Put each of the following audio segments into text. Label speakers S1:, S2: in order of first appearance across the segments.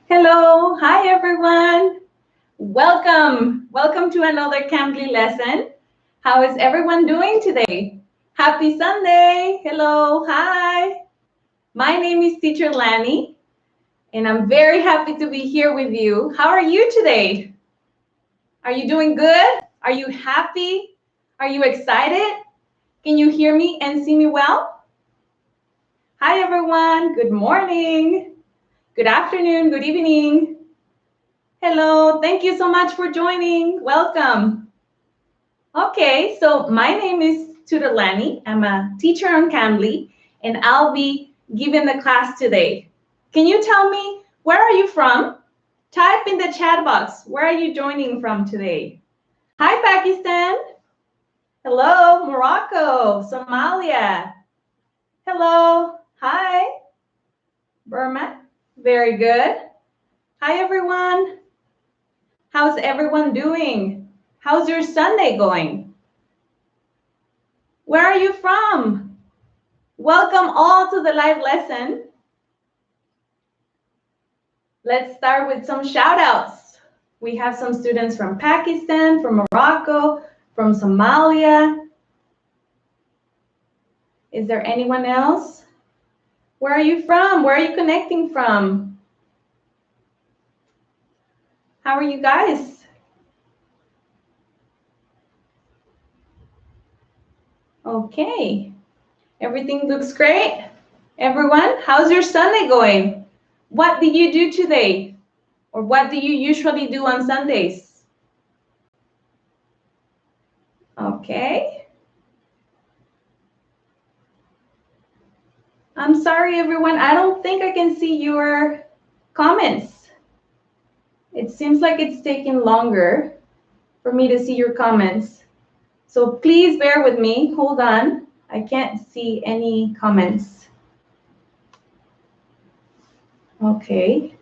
S1: Hello, hi everyone. Welcome to another Cambly lesson. How is everyone doing today? Happy Sunday. Hello, hi. My name is Teacher Lani, and I'm very happy to be here with you. How are you today? Are you doing good? Are you happy? Are you excited? Can you hear me and see me well? Hi everyone. Good morning. Good afternoon. Good evening. Hello, thank you so much for joining. Welcome. Okay, so my name is Tutor Lani. I'm a teacher on Cambly, and I'll be giving the class today. Can you tell me, where are you from? Type in the chat box, where are you joining from today? Hi, Pakistan. Hello, Morocco, Somalia. Hello, hi, Burma. Very good. Hi, everyone. How's everyone doing? How's your Sunday going? Where are you from? Welcome all to the live lesson. Let's start with some shout outs. We have some students from Pakistan, from Morocco, from Somalia. Is there anyone else? Where are you from? Where are you connecting from? How are you guys? Okay, everything looks great. Everyone, how's your Sunday going? What did you do today? Or what do you usually do on Sundays? Okay. I'm sorry, everyone. I don't think I can see your comments. It seems like it's taking longer for me to see your comments. So please bear with me. Hold on. I can't see any comments. Okay.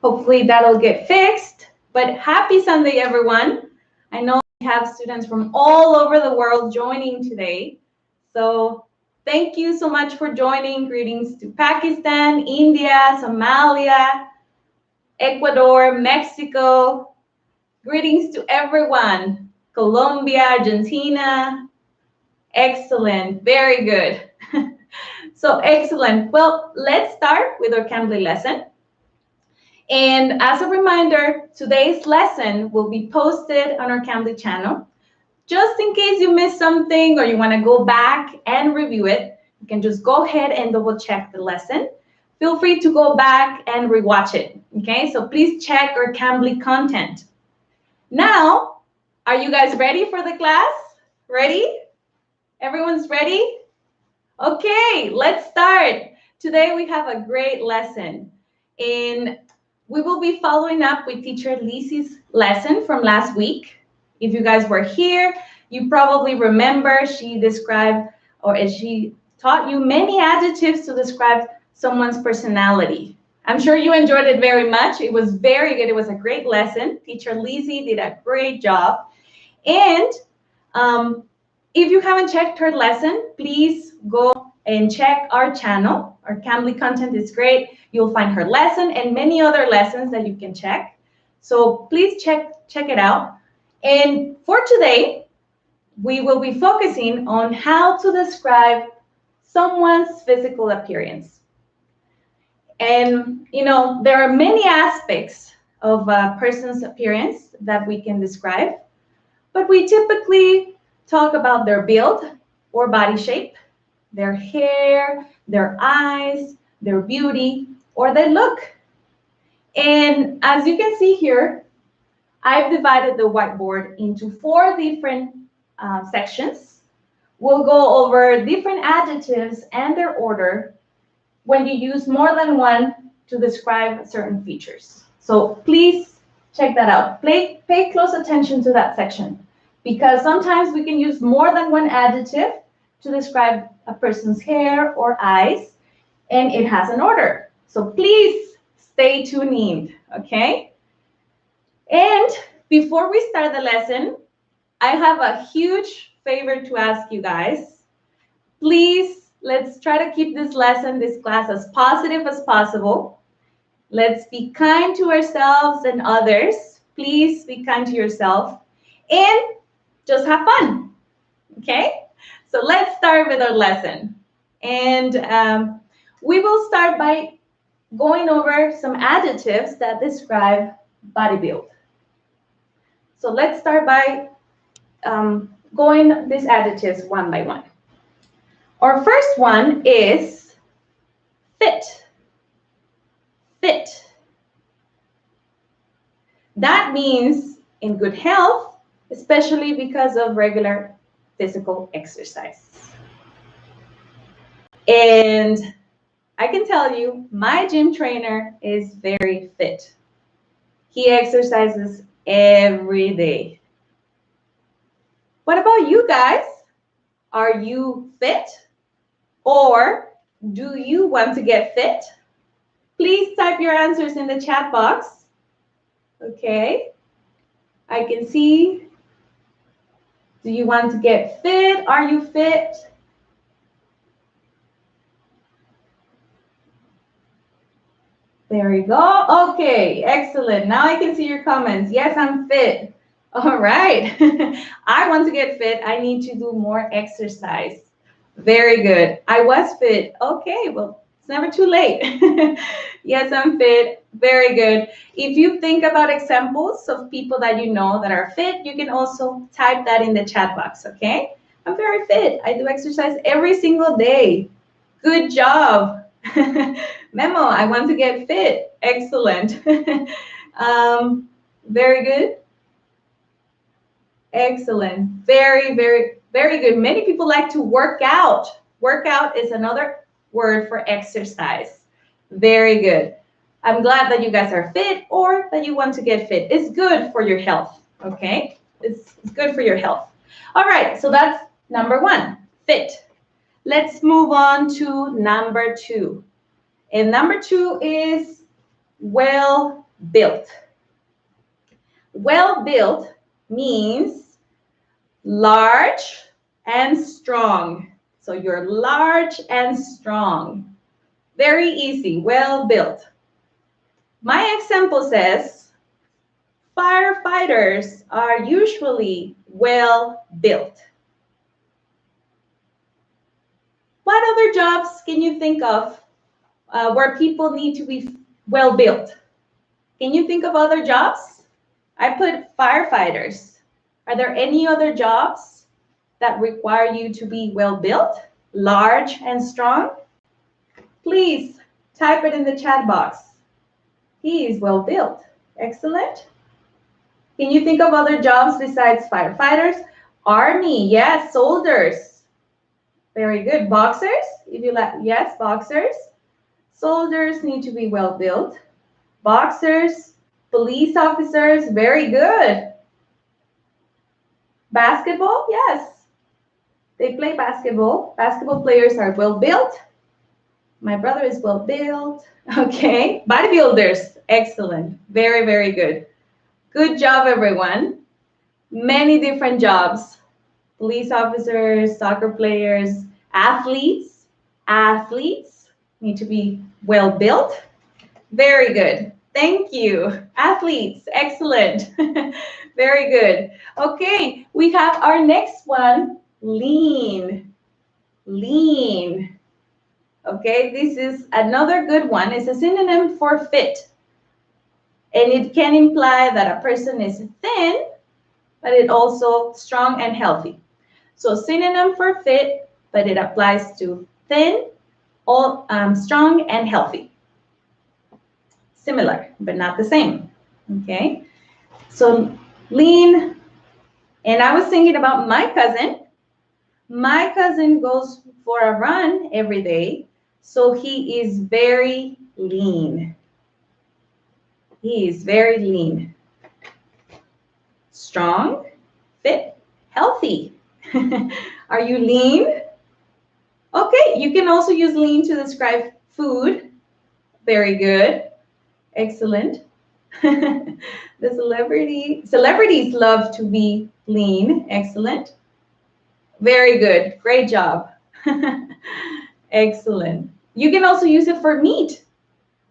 S1: Hopefully that'll get fixed. But happy Sunday, everyone. I know we have students from all over the world joining today. So thank you so much for joining. Greetings to Pakistan, India, Somalia, Ecuador, Mexico. Greetings to everyone. Colombia, Argentina. Excellent. Very good. So excellent. Well, let's start with our Cambly lesson. And as a reminder, today's lesson will be posted on our Cambly channel. Just in case you missed something or you want to go back and review it, you can just go ahead and double check the lesson. Feel free to go back and rewatch it. Okay, so please check our Cambly content. Now, are you guys ready for the class? Ready? Everyone's ready? Okay, let's start. Today we have a great lesson. And we will be following up with teacher Lisy's lesson from last week. If you guys were here, you probably remember she described, or she taught you many adjectives to describe someone's personality. I'm sure you enjoyed it very much. It was very good. It was a great lesson. Teacher Lisy did a great job. And if you haven't checked her lesson, please go and check our channel. Our Cambly content is great. You'll find her lesson and many other lessons that you can check. So please check it out. And for today, we will be focusing on how to describe someone's physical appearance. And, you know, there are many aspects of a person's appearance that we can describe, but we typically talk about their build or body shape, their hair, their eyes, their beauty, or their look. And as you can see here, I've divided the whiteboard into 4 different sections. We'll go over different adjectives and their order when you use more than one to describe certain features. So please check that out. Pay close attention to that section, because sometimes we can use more than one adjective to describe a person's hair or eyes, and it has an order. So please stay tuned in, okay? And before we start the lesson, I have a huge favor to ask you guys. Please Let's try to keep this lesson, this class, as positive as possible. Let's be kind to ourselves and others. Please be kind to yourself and just have fun, okay? So let's start with our lesson. And we will start by going over some adjectives that describe body build. So let's start by going these adjectives one by one. Our first one is fit. Fit. That means in good health, especially because of regular physical exercise. And I can tell you, my gym trainer is very fit. He exercises every day. What about you guys? Are you fit? Or do you want to get fit? Please type your answers in the chat box. Okay. I can see. Do you want to get fit? Are you fit? There we go. Okay, excellent. Now I can see your comments. Yes, I'm fit. All right. I want to get fit. I need to do more exercise. Very good. I was fit. Okay, well, it's never too late. Yes, I'm fit. Very good. If you think about examples of people that you know that are fit, you can also type that in the chat box, okay? I'm very fit. I do exercise every single day. Good job. Memo, I want to get fit. Excellent. Very good. Excellent. Very, very, very good. Many people like to work out. Workout is another word for exercise. Very good. I'm glad that you guys are fit or that you want to get fit. It's good for your health, okay? It's good for your health. All right, so that's number one, fit. Let's move on to number two. And number two is well-built. Well-built means large and strong. So you're large and strong. Very easy, well-built. My example says, firefighters are usually well-built. What other jobs can you think of where people need to be well-built? Can you think of other jobs? I put firefighters. Are there any other jobs that require you to be well-built, large and strong? Please type it in the chat box. He is well-built. Excellent. Can you think of other jobs besides firefighters? Army, yes, soldiers. Very good. Boxers, if you like, yes, boxers. Soldiers need to be well-built. Boxers, police officers, very good. Basketball, yes. They play basketball. Basketball players are well-built. My brother is well-built. Okay. Bodybuilders, excellent. Very, very good. Good job, everyone. Many different jobs. Police officers, soccer players, athletes. Athletes need to be well-built. Very good. Thank you. Athletes, excellent. Very good. Okay, we have our next one, lean. Lean. Okay, this is another good one. It's a synonym for fit. And it can imply that a person is thin, but it also strong and healthy. So synonym for fit, but it applies to thin, strong and healthy. Similar, but not the same. Okay, so lean. And I was thinking about my cousin. My cousin goes for a run every day, so he is very lean. He is very lean. Strong, fit, healthy. Are you lean? Okay, you can also use lean to describe food. Very good. Excellent. The celebrities love to be lean. Excellent. Very good. Great job. Excellent. You can also use it for meat.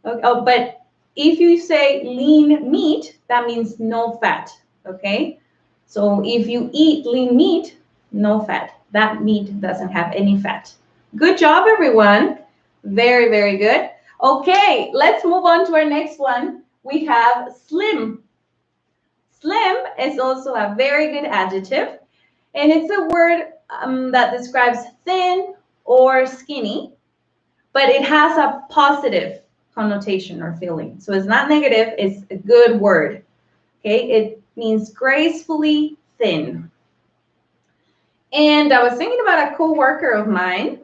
S1: Oh, but if you say lean meat, that means no fat, okay? So if you eat lean meat, no fat. That meat doesn't have any fat. Good job, everyone. Very, very good. Okay, let's move on to our next one. We have slim. Slim is also a very good adjective, and it's a word that describes thin or skinny, but it has a positive connotation or feeling. So it's not negative, it's a good word. Okay, it means gracefully thin. And I was thinking about a coworker of mine.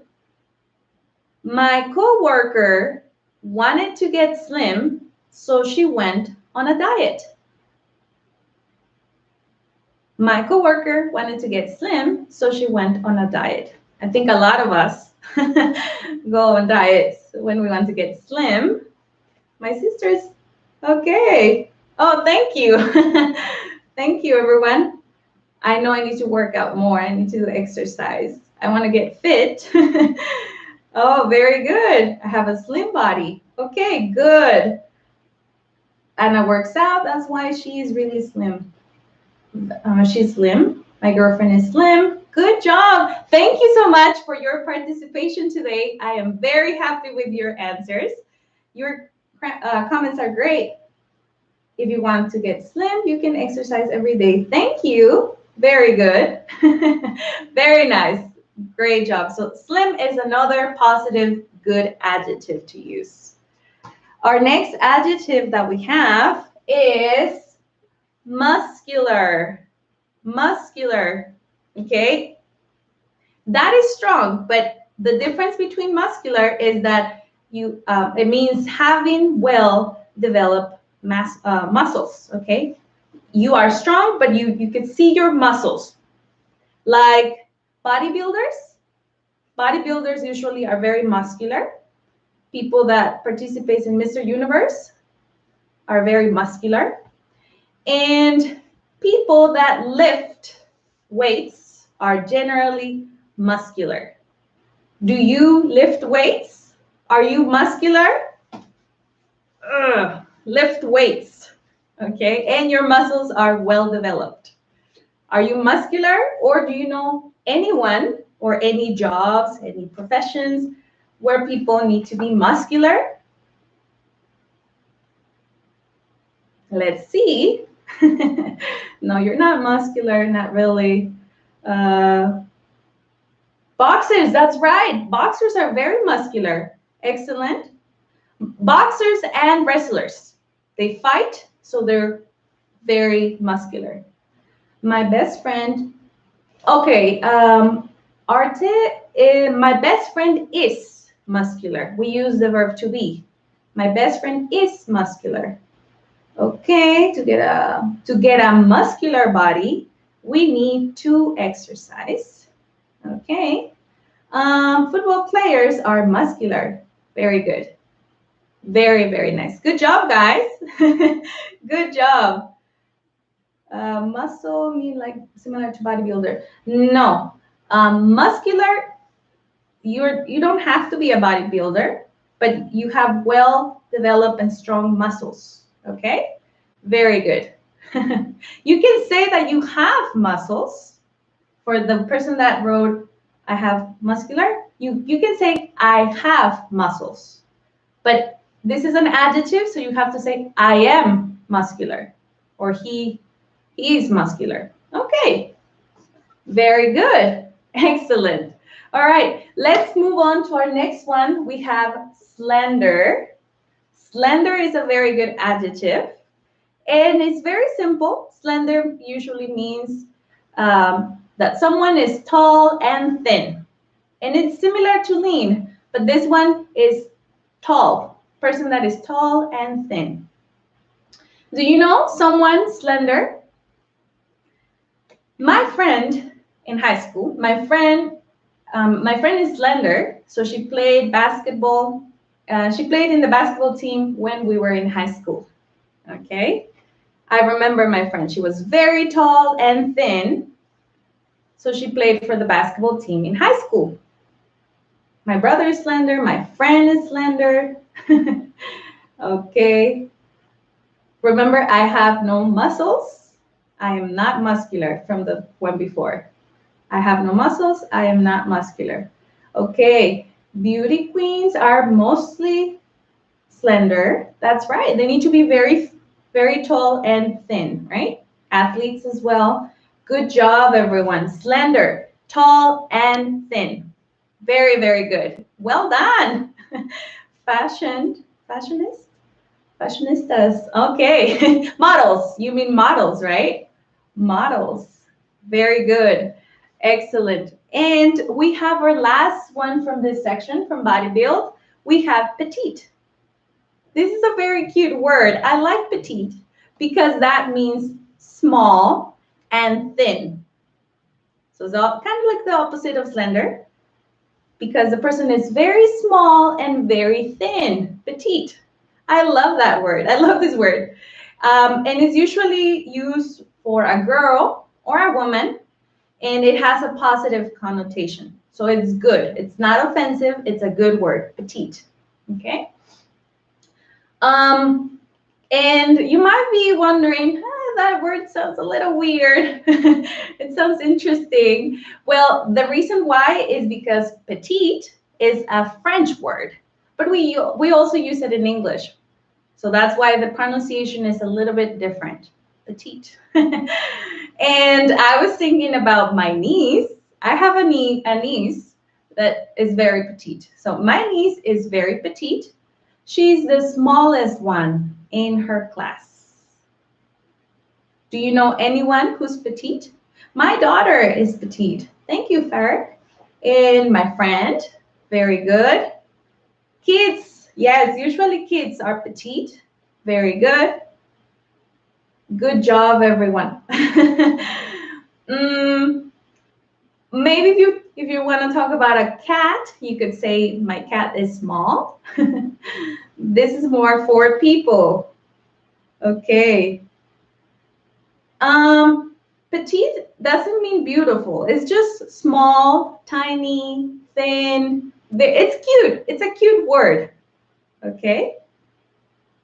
S1: My coworker wanted to get slim, so she went on a diet. My coworker wanted to get slim, so she went on a diet. I think a lot of us go on diets when we want to get slim. My sisters, okay. Oh, thank you. Thank you, everyone. I know I need to work out more. I need to exercise. I want to get fit. Oh, very good. I have a slim body. Okay, good. Anna works out. That's why she's really slim. She's slim. My girlfriend is slim. Good job. Thank you so much for your participation today. I am very happy with your answers. Your comments are great. If you want to get slim, you can exercise every day. Thank you. Very good. Very nice. Great job. So slim is another positive, good adjective to use. Our next adjective that we have is muscular. Muscular. Okay. That is strong, but the difference between muscular is that it means having well-developed muscles. Okay. You are strong, but you can see your muscles. Like bodybuilders. Bodybuilders usually are very muscular. People that participate in Mr. Universe are very muscular. And people that lift weights are generally muscular. Do you lift weights? Are you muscular? Lift weights, okay? And your muscles are well developed. Are you muscular, or do you know anyone or any jobs, any professions where people need to be muscular? Let's see. No, you're not muscular, not really. Boxers, that's right. Boxers are very muscular. Excellent. Boxers and wrestlers, they fight, so they're very muscular. My best friend, okay, my best friend is muscular. We use the verb to be. My best friend is muscular. Okay, to get a muscular body, we need to exercise. Okay. Football players are muscular. Very good. Very, very nice. Good job, guys. Good job. Muscle mean like similar to bodybuilder. No. Muscular, you don't have to be a bodybuilder, but you have well-developed and strong muscles. Okay? Very good. You can say that you have muscles. For the person that wrote, I have muscular, you can say, I have muscles. But this is an adjective, so you have to say, I am muscular, or he is muscular. Okay, very good. Excellent. All right, let's move on to our next one. We have slender. Slender is a very good adjective, and it's very simple. Slender usually means that someone is tall and thin. And it's similar to lean, but this one is tall. Person that is tall and thin. Do you know someone slender? My friend in high school, my friend is slender, so she played basketball. She played in the basketball team when we were in high school. Okay, I remember my friend. She was very tall and thin, so she played for the basketball team in high school. My brother is slender. My friend is slender. Okay. Remember, I have no muscles. I am not muscular from the one before. I have no muscles. I am not muscular. Okay. Beauty queens are mostly slender. That's right. They need to be very, very tall and thin, right? Athletes as well. Good job, everyone. Slender, tall, and thin. Very, very good. Well done. Fashionist? Fashionistas. Okay. Models. You mean models, right? Models. Very good. Excellent. And we have our last one from this section, from Body Build. We have petite. This is a very cute word. I like petite because that means small and thin. So it's kind of like the opposite of slender, because the person is very small and very thin, petite. I love that word. I love this word. And it's usually used for a girl or a woman, and it has a positive connotation. So it's good. It's not offensive. It's a good word, petite. Okay. And you might be wondering, that word sounds a little weird. It sounds interesting. Well, the reason why is because petite is a French word, but we also use it in English. So that's why the pronunciation is a little bit different, petite. And I was thinking about my niece. I have a niece that is very petite. So my niece is very petite. She's the smallest one in her class. Do you know anyone who's petite? My daughter is petite. Thank you, Farah. And my friend, very good. Kids, yes, usually kids are petite. Very good. Good job, everyone. Maybe if you want to talk about a cat, you could say my cat is small. This is more for people. Okay. Petite doesn't mean beautiful. It's just small, tiny, thin. It's cute. It's a cute word. Okay.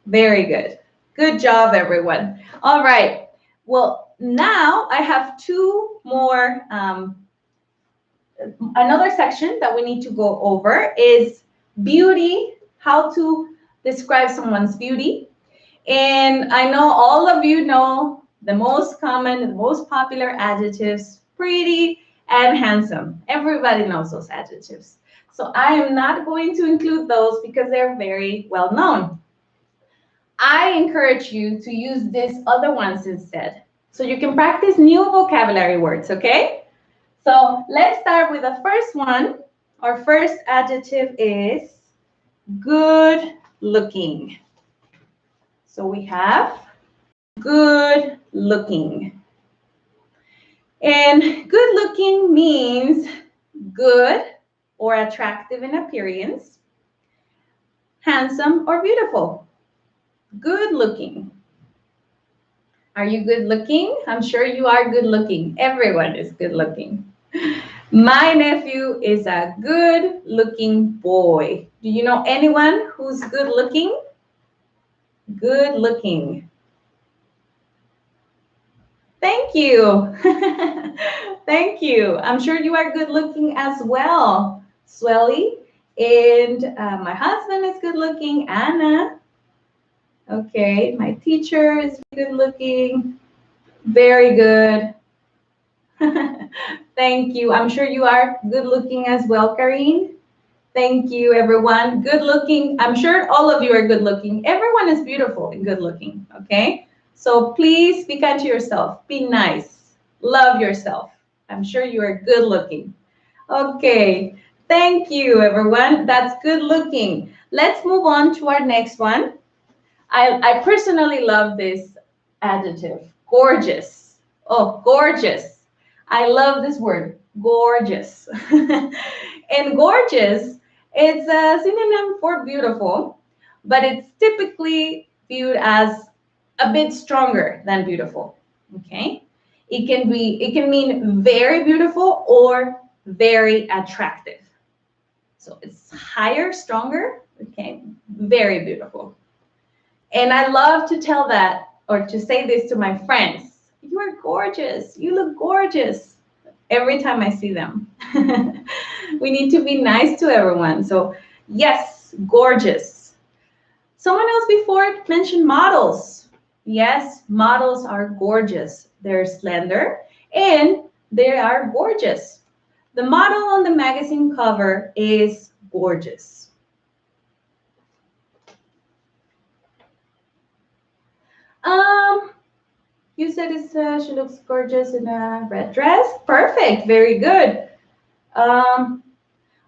S1: Very good. Good job, everyone. All right. Well, now I have two more. Another section that we need to go over is beauty, how to describe someone's beauty. And I know all of you know the most common, the most popular adjectives, pretty and handsome. Everybody knows those adjectives. So I am not going to include those because they're very well known. I encourage you to use these other ones instead, so you can practice new vocabulary words, okay? So let's start with the first one. Our first adjective is good looking. So we have good looking. And good looking means good or attractive in appearance, handsome or beautiful. Good looking. Are you good looking? I'm sure you are good looking. Everyone is good looking. My nephew is a good looking boy. Do you know anyone who's good looking? Good looking. Thank you. Thank you. I'm sure you are good looking as well, Swelly. And my husband is good looking, Anna. Okay, my teacher is good looking. Very good. Thank you. I'm sure you are good looking as well, Karine. Thank you, everyone. Good looking. I'm sure all of you are good looking. Everyone is beautiful and good looking, okay? So please be kind to yourself. Be nice. Love yourself. I'm sure you are good looking. Okay. Thank you, everyone. That's good looking. Let's move on to our next one. I personally love this adjective, gorgeous. Oh, gorgeous. I love this word, gorgeous. And gorgeous, it's a synonym for beautiful, but it's typically viewed as a bit stronger than beautiful. Okay? It can mean very beautiful or very attractive. So it's higher, stronger. Okay, very beautiful. And I love to tell that or to say this to my friends. You are gorgeous. You look gorgeous. Every time I see them. We need to be nice to everyone. So yes, gorgeous. Someone else before mentioned models. Yes, models are gorgeous. They're slender and they are gorgeous. The model on the magazine cover is gorgeous. You said she looks gorgeous in a red dress. Perfect, very good.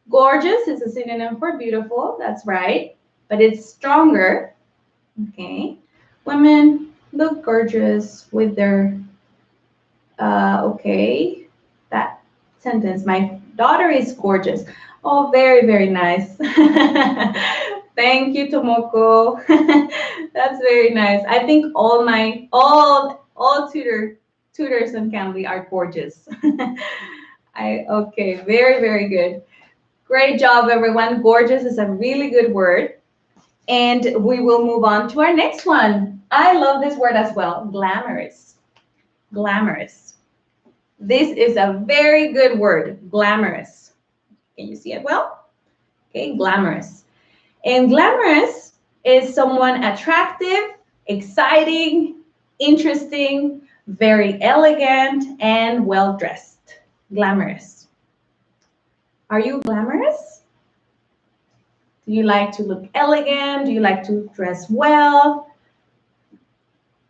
S1: Gorgeous is a synonym for beautiful, that's right, but it's stronger. Okay, women look gorgeous with their, okay, that sentence, my daughter is gorgeous. Oh, very, very nice. Thank you, Tomoko. That's very nice. I think all tutors on Cambly are gorgeous. Okay, very, very good. Great job, everyone. Gorgeous is a really good word. And we will move on to our next one. I love this word as well, glamorous. Glamorous. This is a very good word, glamorous. Can you see it well? Okay, glamorous. And glamorous is someone attractive, exciting, interesting, very elegant, and well-dressed. Glamorous. Are you glamorous? Do you like to look elegant? Do you like to dress well?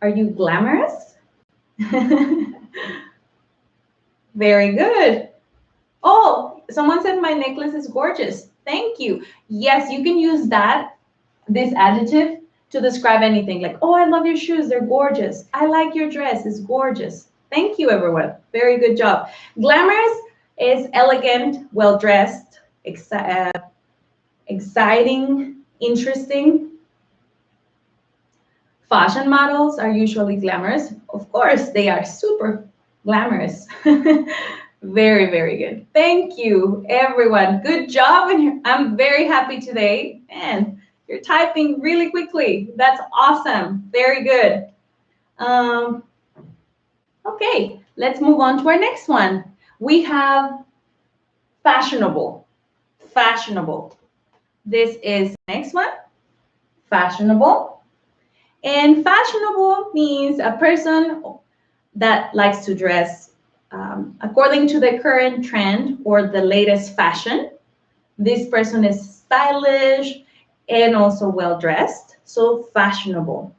S1: Are you glamorous? Very good. Oh, someone said my necklace is gorgeous. Thank you. Yes, you can use this adjective to describe anything. Like, oh, I love your shoes. They're gorgeous. I like your dress. It's gorgeous. Thank you, everyone. Very good job. Glamorous is elegant, well-dressed, exciting, interesting. Fashion models are usually glamorous. Of course, they are super glamorous. Very, very good. Thank you, everyone. Good job. And I'm very happy today. Man, you're typing really quickly. That's awesome. Very good. Okay, let's move on to our next one. We have fashionable. Fashionable. This is the next one. Fashionable. And fashionable means a person that likes to dress according to the current trend or the latest fashion. This person is stylish and also well-dressed, so fashionable.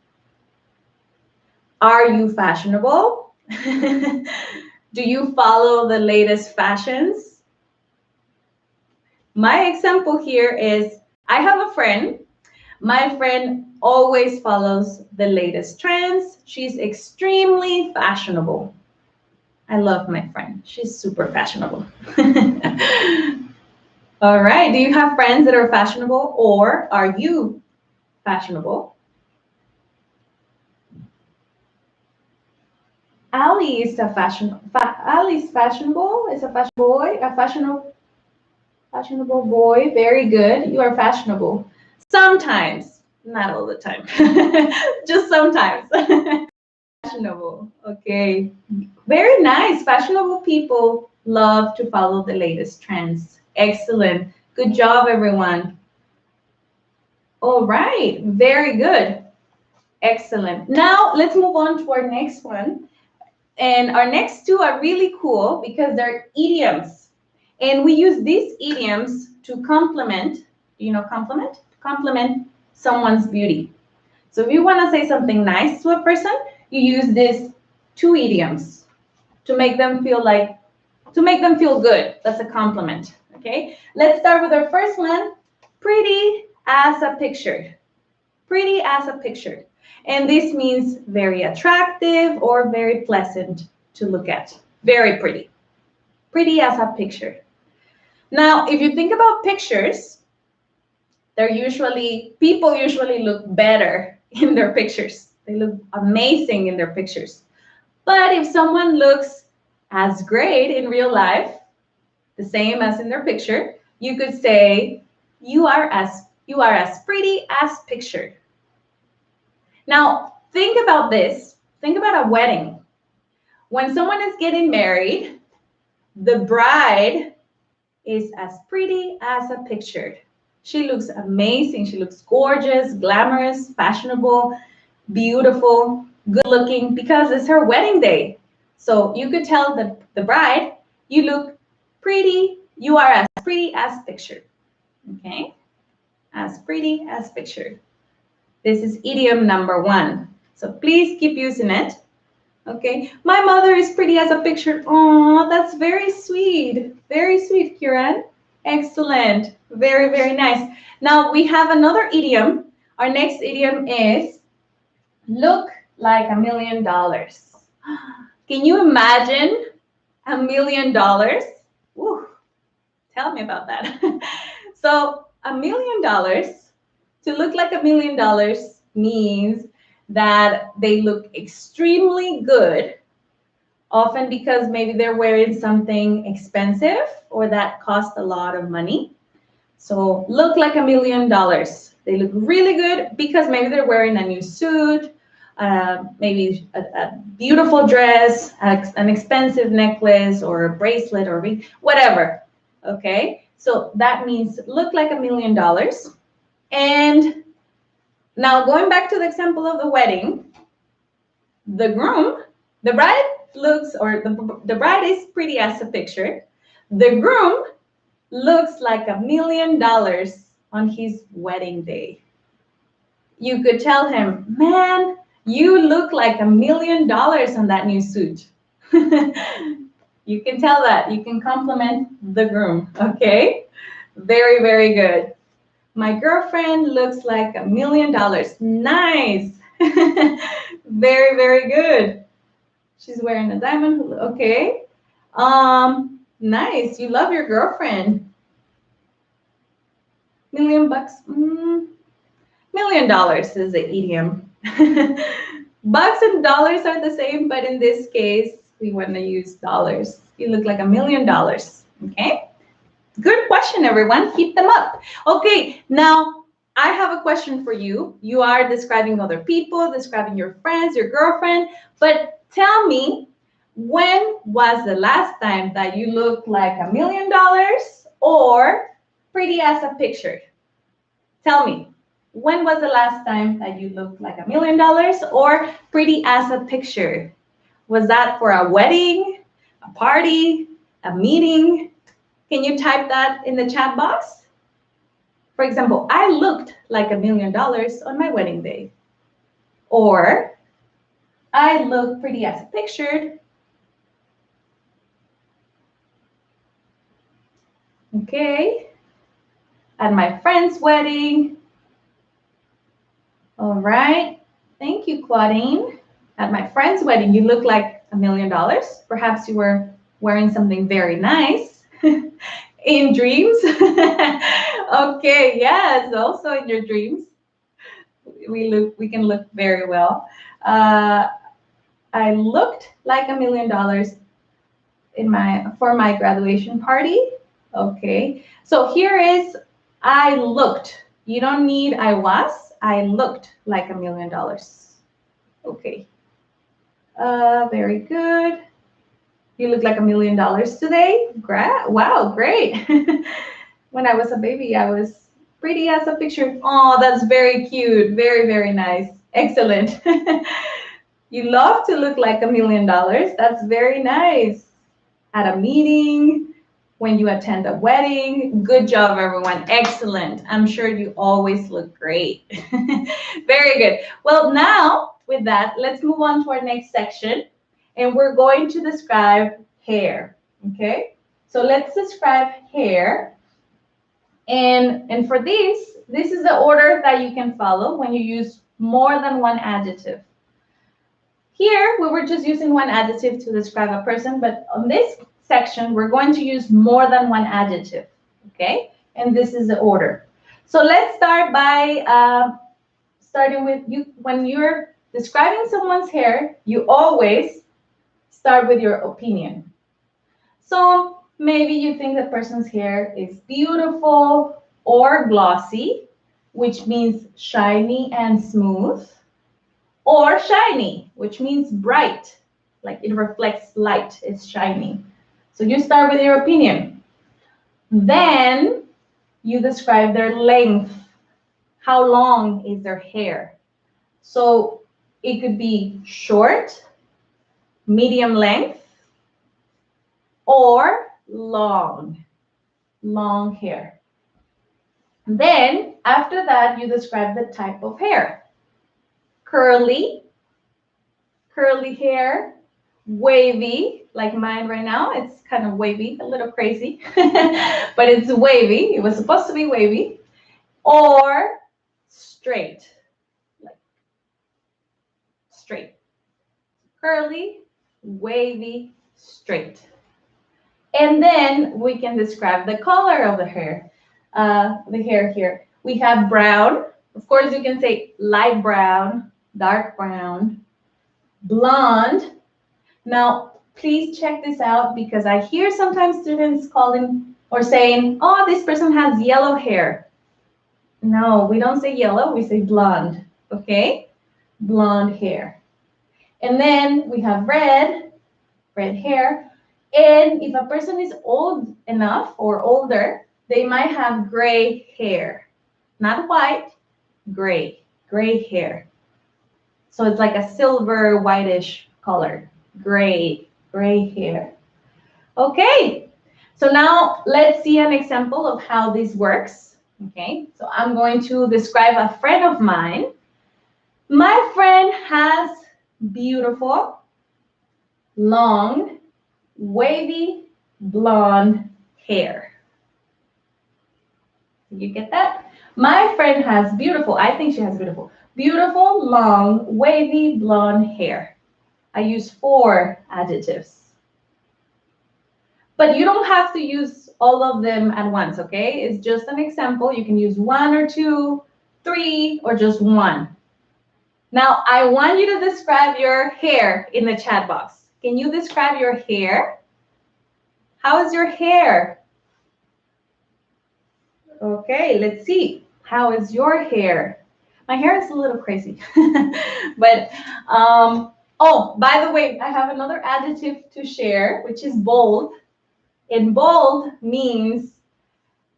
S1: Are you fashionable? Do you follow the latest fashions? My example here is I have a friend. My friend always follows the latest trends. She's extremely fashionable. I love my friend. She's super fashionable. All right. Do you have friends that are fashionable, or are you fashionable? Ali is Ali's fashionable. Is a fashion boy. A fashionable boy. Very good. You are fashionable. Sometimes, not all the time. Just sometimes. Fashionable. Okay. Very nice. Fashionable people love to follow the latest trends. Excellent. Good job, everyone. All right. Very good. Excellent. Now let's move on to our next one. And our next two are really cool because they're idioms. And we use these idioms to complement, complement someone's beauty. So if you want to say something nice to a person, you use these two idioms to make them feel good. That's a compliment. Okay, let's start with our first one. Pretty as a picture. Pretty as a picture. And this means very attractive or very pleasant to look at. Very pretty. Pretty as a picture. Now, if you think about pictures, people usually look better in their pictures. They look amazing in their pictures. But if someone looks as great in real life, the same as in their picture, you could say You are as pretty as pictured. Now, think about this. Think about a wedding. When someone is getting married, the bride is as pretty as a pictured. She looks amazing. She looks gorgeous, glamorous, fashionable, beautiful, good looking because it's her wedding day. So you could tell the bride, you look pretty. You are as pretty as pictured. Okay? As pretty as pictured. This is idiom number 1. So please keep using it. Okay, my mother is pretty as a picture. Oh, that's very sweet. Very sweet, Kieran. Excellent. Very, very nice. Now we have another idiom. Our next idiom is look like $1 million. Can you imagine $1 million? Woo, tell me about that. So $1 million, to look like $1 million means that they look extremely good, often because maybe they're wearing something expensive or that cost a lot of money. So look like $1 million. They look really good because maybe they're wearing a new suit, maybe a beautiful dress, an expensive necklace or a bracelet or whatever. Okay, so that means look like $1 million. And now going back to the example of the wedding, the groom, the bride looks, or the bride is pretty as a picture. The groom looks like $1 million on his wedding day. You could tell him, man, you look like $1 million on that new suit. You can tell that. You can compliment the groom, okay? Very, very good. My girlfriend looks like $1 million. Nice. Very, very good. She's wearing a diamond. Okay. Nice. You love your girlfriend. $1 million. $1 million is the idiom. Bucks and dollars are the same, but in this case, we want to use dollars. You look like $1 million. Okay. Good question, everyone. Keep them up. Okay, now I have a question for you. You are describing other people, describing your friends, your girlfriend, but tell me, when was the last time that you looked like $1 million or pretty as a picture? Tell me, when was the last time that you looked like $1 million or pretty as a picture? Was that for a wedding, a party, a meeting? Can you type that in the chat box? For example, I looked like $1 million on my wedding day. Or, I look pretty as pictured. Okay. At my friend's wedding. All right. Thank you, Claudine. At my friend's wedding, you look like $1 million. Perhaps you were wearing something very nice. In dreams. Okay, yes, also in your dreams. We can look very well. I looked like $1 million for my graduation party. Okay, so here is I looked. You don't need I was. I looked like $1 million. Okay. Very good. You look like $1 million today. Wow, great. When I was a baby, I was pretty as a picture. Oh, that's very cute. Very, very nice. Excellent. You love to look like $1 million. That's very nice. At a meeting, when you attend a wedding. Good job, everyone. Excellent. I'm sure you always look great. Very good. Well, now with that, let's move on to our next section. And we're going to describe hair, okay? So let's describe hair. And for this is the order that you can follow when you use more than one adjective. Here, we were just using one adjective to describe a person, but on this section, we're going to use more than one adjective, okay? And this is the order. So let's start by starting with you. When you're describing someone's hair, you always start with your opinion. So maybe you think the person's hair is beautiful, or glossy, which means shiny and smooth, or shiny, which means bright, like it reflects light, it's shiny. So you start with your opinion. Then you describe their length. How long is their hair? So it could be short, medium length, or long hair. Then after that, you describe the type of hair. Curly hair, wavy, like mine right now. It's kind of wavy, a little crazy, but it's wavy. It was supposed to be wavy. Or straight, like straight. Curly, wavy, straight. And then we can describe the color of the hair here. We have brown. Of course, you can say light brown, dark brown, blonde. Now, please check this out because I hear sometimes students calling or saying, oh, this person has yellow hair. No, we don't say yellow, we say blonde, okay? Blonde hair. And then we have red hair. And if a person is old enough or older, they might have gray hair. Not white, gray hair. So it's like a silver whitish color, gray hair. Okay, so now let's see an example of how this works. Okay, so I'm going to describe a friend of mine. My friend has beautiful, long, wavy, blonde hair. Did you get that? My friend has beautiful, I think she has beautiful, long, wavy, blonde hair. I use 4 adjectives. But you don't have to use all of them at once, okay? It's just an example. You can use 1 or 2, 3, or just 1. Now, I want you to describe your hair in the chat box. Can you describe your hair? How is your hair? Okay, let's see. How is your hair? My hair is a little crazy. But, oh, by the way, I have another adjective to share, which is bold. And bold means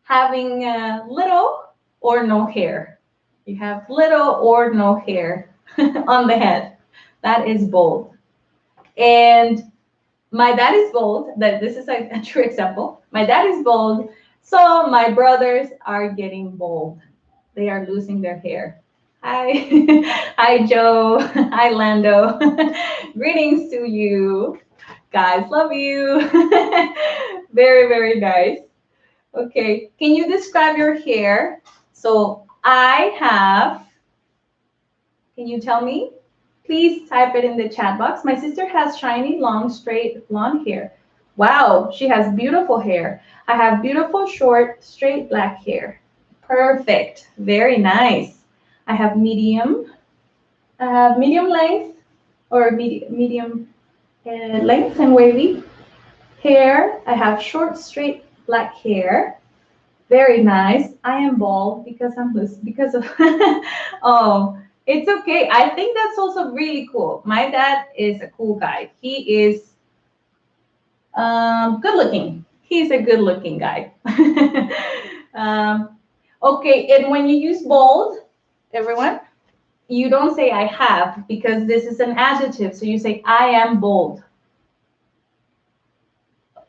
S1: having little or no hair. You have little or no hair on the head. That is bold. And my dad is bald. This is a true example. My dad is bald, so my brothers are getting bald. They are losing their hair. Hi, hi Joe. Hi Lando. Greetings to you. Guys, love you. Very, very nice. Okay, can you describe your hair? So I have, can you tell me? Please type it in the chat box. My sister has shiny, long, straight, blonde hair. Wow, she has beautiful hair. I have beautiful, short, straight, black hair. Perfect. Very nice. I have medium length or medium length and wavy hair. I have short, straight, black hair. Very nice. I am bald because of oh, it's okay. I think that's also really cool. My dad is a cool guy. He is good looking. He's a good looking guy. Okay, and when you use bold, everyone, you don't say I have because this is an adjective. So you say I am bold.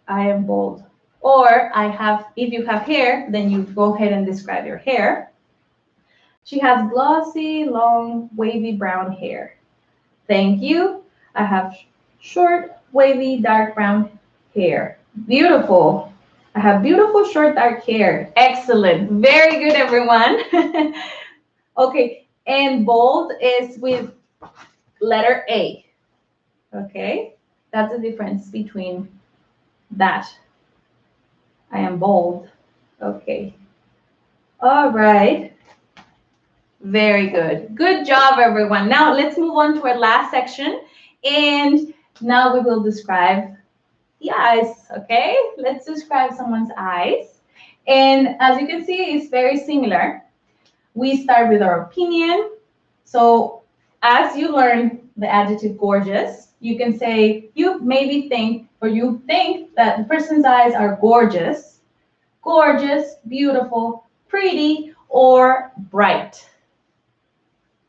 S1: I am bold. Or I have, if you have hair, then you go ahead and describe your hair. She has glossy, long, wavy brown hair. Thank you. I have short, wavy, dark brown hair. Beautiful. I have beautiful, short, dark hair. Excellent. Very good, everyone. Okay, and bold is with letter A. Okay, that's the difference between that. I am bold. Okay. All right. Very good. Good job, everyone. Now let's move on to our last section. And now we will describe the eyes, okay? Let's describe someone's eyes. And as you can see, it's very similar. We start with our opinion. So as you learn the adjective gorgeous, you can say you maybe think or you think that the person's eyes are gorgeous, gorgeous, beautiful, pretty, or bright.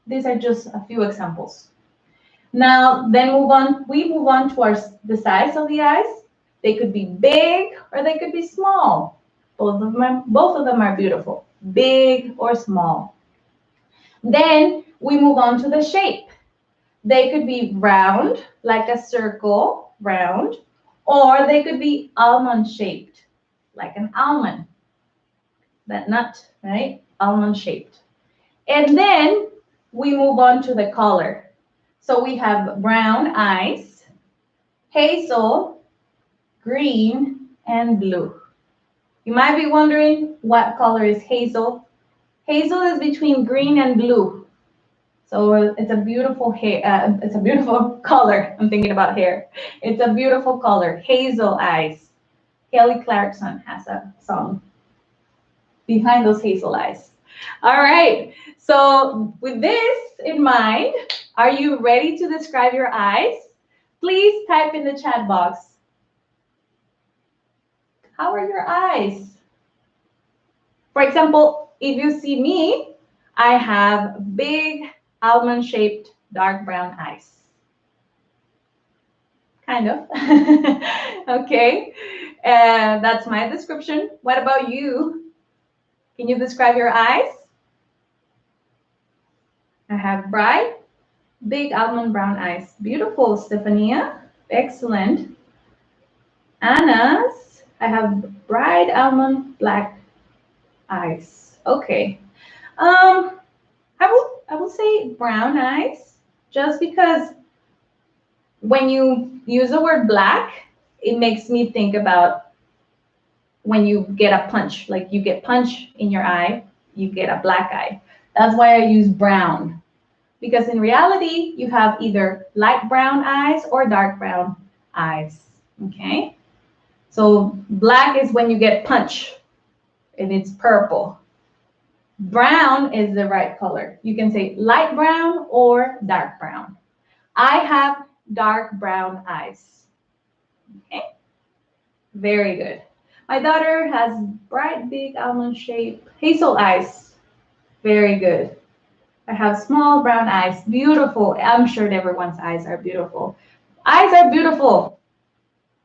S1: These are just a few examples. Now, we move on to the size of the eyes. They could be big or they could be small. Both of them are beautiful, big or small. Then we move on to the shape. They could be round, like a circle, round, or they could be almond shaped, like an almond. That nut, right? Almond shaped. And then we move on to the color. So we have brown eyes, hazel, green, and blue. You might be wondering what color is hazel. Hazel is between green and blue. So it's a beautiful it's a beautiful color. I'm thinking about hair. It's a beautiful color, hazel eyes. Kelly Clarkson has a song, Behind Those Hazel Eyes. All right. So with this in mind, are you ready to describe your eyes? Please type in the chat box. How are your eyes? For example, if you see me, I have big almond-shaped dark brown eyes. Kind of. Okay. That's my description. What about you? Can you describe your eyes? I have bright, big almond brown eyes. Beautiful, Stephania. Excellent. Anna's, I have bright almond black eyes. Okay. I will say brown eyes, just because when you use the word black, it makes me think about when you get a punch, like you get punch in your eye, you get a black eye. That's why I use brown, because in reality, you have either light brown eyes or dark brown eyes, okay? So black is when you get punch, and it's purple. Brown is the right color. You can say light brown or dark brown. I have dark brown eyes. Okay, very good. My daughter has bright, big almond-shaped hazel eyes. Very good. I have small brown eyes. Beautiful. I'm sure everyone's eyes are beautiful. Eyes are beautiful.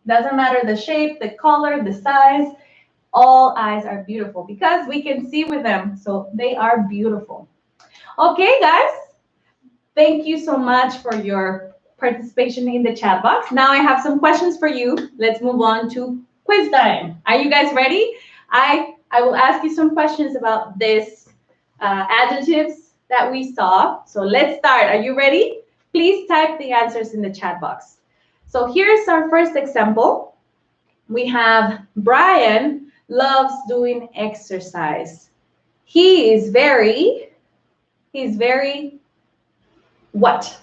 S1: Doesn't matter the shape, the color, the size. All eyes are beautiful because we can see with them. So they are beautiful. Okay, guys. Thank you so much for your participation in the chat box. Now I have some questions for you. Let's move on to quiz time. Are you guys ready? I will ask you some questions about this adjectives that we saw. So let's start. Are you ready? Please type the answers in the chat box. So here's our first example. We have Brian loves doing exercise. He's very what?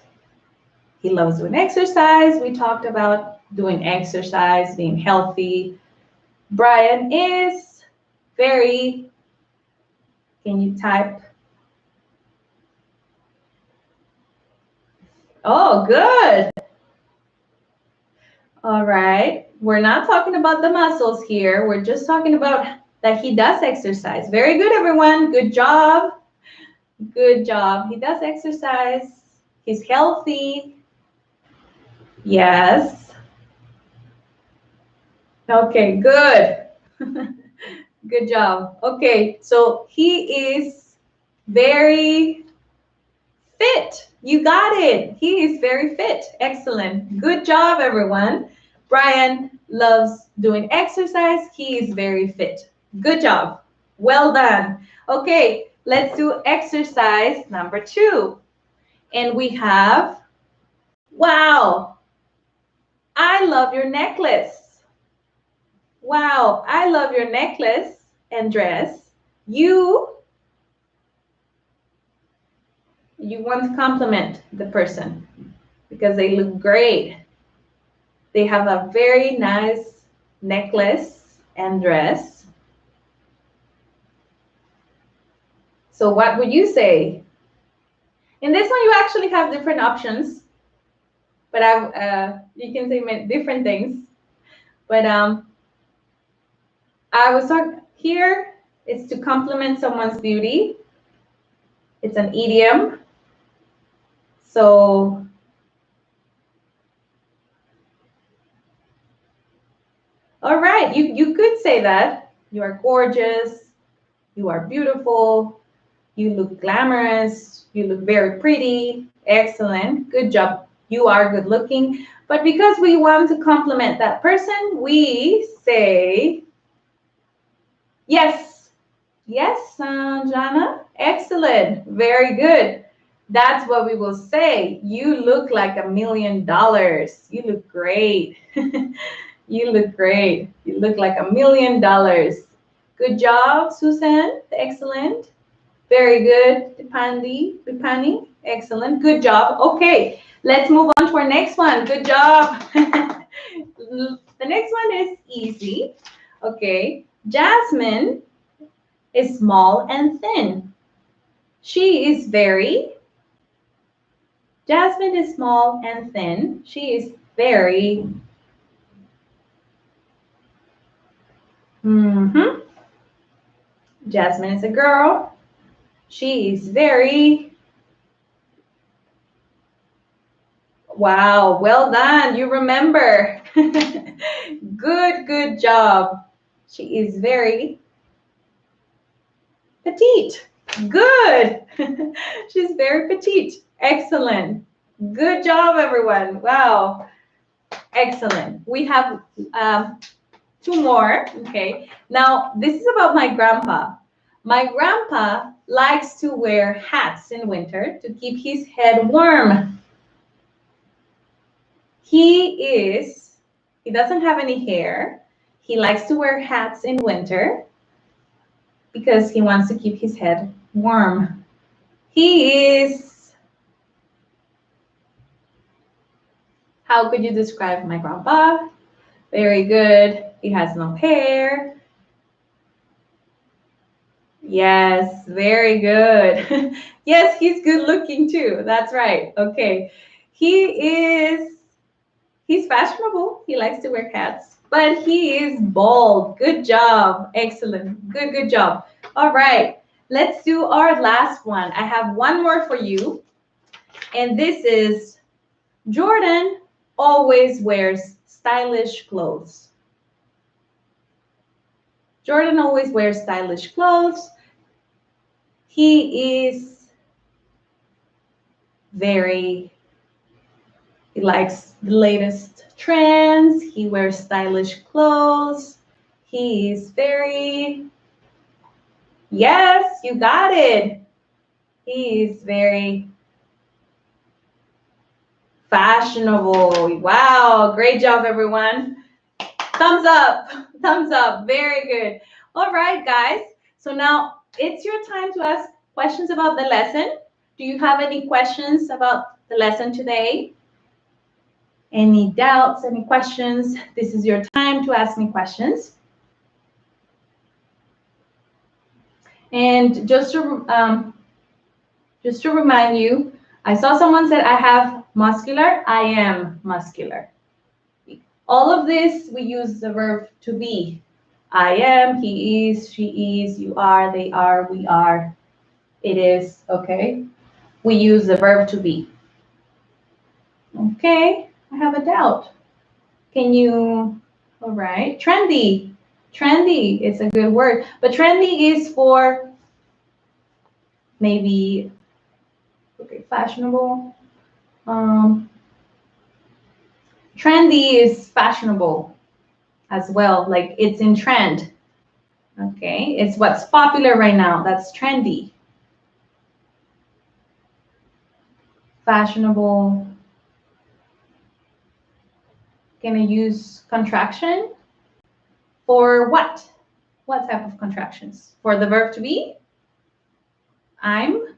S1: He loves doing exercise. We talked about doing exercise, being healthy. Brian is very, can you type? Oh, good. All right. We're not talking about the muscles here. We're just talking about that he does exercise. Very good, everyone. Good job. Good job. He does exercise. He's healthy. Yes. Okay, good. Good job. Okay, so he is very fit. You got it. He is very fit. Excellent. Good job, everyone. Brian loves doing exercise. He is very fit. Good job. Well done. Okay, let's do exercise number 2. And we have, wow, I love your necklace. Wow, I love your necklace and dress. You want to compliment the person because they look great. They have a very nice necklace and dress. So what would you say? In this one, you actually have different options, but you can say different things. But I was talking here. It's to complement someone's beauty. It's an idiom. So all right, you could say that. You are gorgeous. You are beautiful. You look glamorous. You look very pretty. Excellent. Good job. You are good looking. But because we want to compliment that person, we say, yes. Yes, Jana. Excellent. Very good. That's what we will say. You look like $1 million. You look great. You look great. You look like $1 million. Good job, Susan. Excellent. Very good, Dipani. Excellent. Good job. Okay, let's move on to our next one. Good job. The next one is easy. Okay, Jasmine is small and thin. She is very. Jasmine is small and thin. She is very. Jasmine is a girl. She is very. Wow, well done. You remember. Good job. She is very petite. Good. She's very petite. Excellent. Good job, everyone. Wow. Excellent. We have two more. Okay. Now, this is about my grandpa. My grandpa likes to wear hats in winter to keep his head warm. He doesn't have any hair. He likes to wear hats in winter because he wants to keep his head warm. He is, how could you describe my grandpa? Very good. He has no hair. Yes, very good. Yes, he's good looking too. That's right. Okay. He's fashionable. He likes to wear hats, but he is bald. Good job. Excellent. Good job. All right. Let's do our last one. I have one more for you. And this is Jordan always wears stylish clothes. Jordan always wears stylish clothes. He likes the latest trends. He wears stylish clothes. He is very, yes, you got it. He is very fashionable. Wow, great job, everyone. Thumbs up, thumbs up. Very good. All right, guys. So now it's your time to ask questions about the lesson. Do you have any questions about the lesson today? Any doubts, any questions? This is your time to ask me questions. And just to remind you, I saw someone said I have muscular. I am muscular. All of this, we use the verb to be. I am, he is, she is, you are, they are, we are, it is, okay? We use the verb to be. Okay, I have a doubt. Can you, all right, trendy. Trendy is a good word, but trendy is for maybe, okay, fashionable. Trendy is fashionable as well, like it's in trend. Okay, it's what's popular right now. That's trendy. Fashionable. Can I use contraction? For what? What type of contractions? For the verb to be? I'm,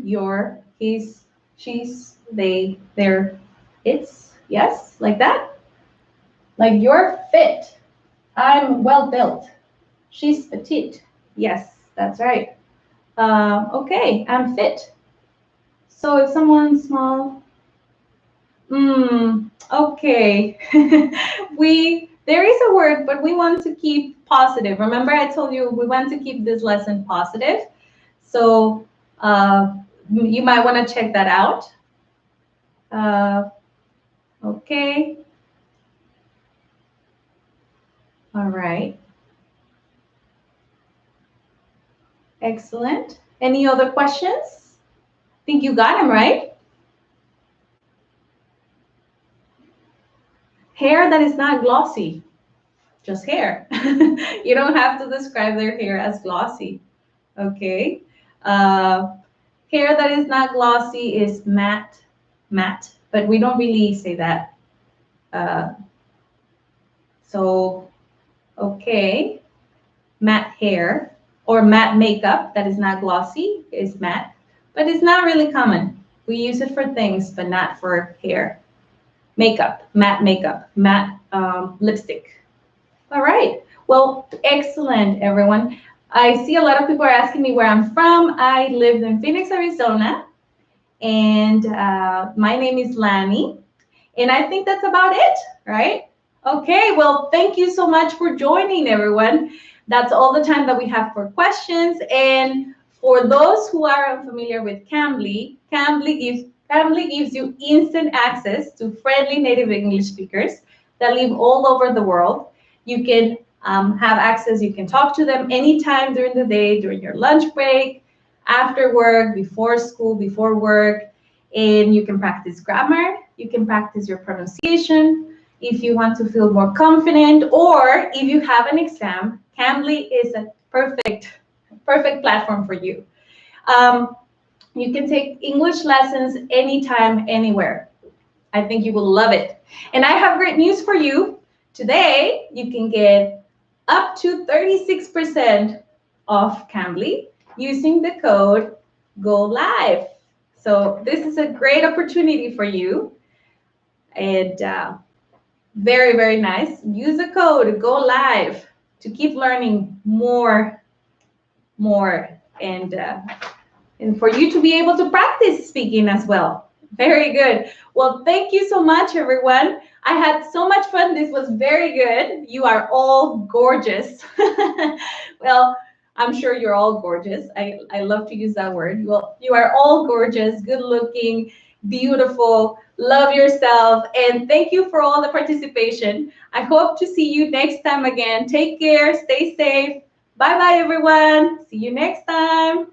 S1: your, he's, she's, they, they're, it's, yes, like that. Like you're fit. I'm well built. She's petite. Yes, that's right. Okay, I'm fit. So if someone's small, okay. There is a word, but we want to keep positive. Remember, I told you we want to keep this lesson positive. So you might want to check that out. Okay. All right. Excellent. Any other questions? Think you got them, right? Hair that is not glossy, just hair. You don't have to describe their hair as glossy. Okay. Hair that is not glossy is matte, but we don't really say that. Uh, so, okay, matte hair or matte makeup that is not glossy is matte, but it's not really common. We use it for things, but not for hair. Makeup, matte lipstick. All right. Well, excellent, everyone. I see a lot of people are asking me where I'm from. I live in Phoenix, Arizona, and my name is Lani. And I think that's about it, right? Okay, well, thank you so much for joining, everyone. That's all the time that we have for questions. And for those who are unfamiliar with Cambly, Cambly gives you instant access to friendly native English speakers that live all over the world. You can have access, you can talk to them anytime during the day, during your lunch break, after work, before school, before work, and you can practice grammar, you can practice your pronunciation. If you want to feel more confident, or if you have an exam, Cambly is a perfect platform for you. You can take English lessons anytime, anywhere. I think you will love it. And I have great news for you. Today, you can get up to 36% off Cambly using the code GOLIVE. So this is a great opportunity for you. And very, very nice. Use the code GOLIVE to keep learning more, and for you to be able to practice speaking as well. Very good. Well, thank you so much, everyone. I had so much fun. This was very good. You are all gorgeous. Well, I'm sure you're all gorgeous. I love to use that word. Well, you are all gorgeous, good looking, beautiful, love yourself, and thank you for all the participation. I hope to see you next time again. Take care, stay safe. Bye-bye, everyone. See you next time.